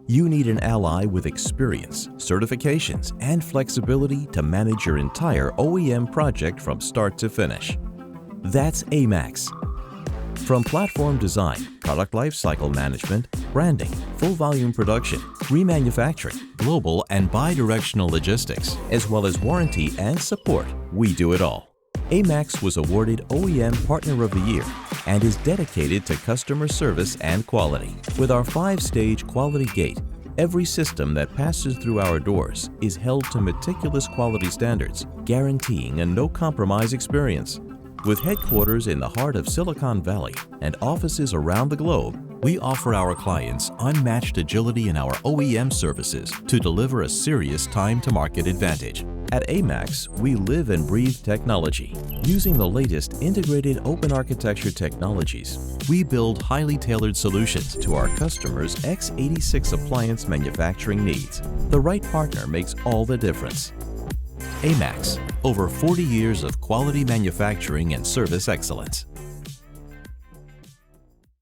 You need an ally with experience, certifications, and flexibility to manage your entire OEM project from start to finish. That's AMAX. From platform design, product lifecycle management, branding, full volume production, remanufacturing, global and bi-directional logistics, as well as warranty and support, we do it all. AMAX was awarded OEM Partner of the Year and is dedicated to customer service and quality. With our 5-stage quality gate, every system that passes through our doors is held to meticulous quality standards, guaranteeing a no-compromise experience. With headquarters in the heart of Silicon Valley and offices around the globe, we offer our clients unmatched agility in our OEM services to deliver a serious time-to-market advantage. At AMAX, we live and breathe technology. Using the latest integrated open architecture technologies, we build highly tailored solutions to our customers' x86 appliance manufacturing needs. The right partner makes all the difference. AMAX, over 40 years of quality manufacturing and service excellence.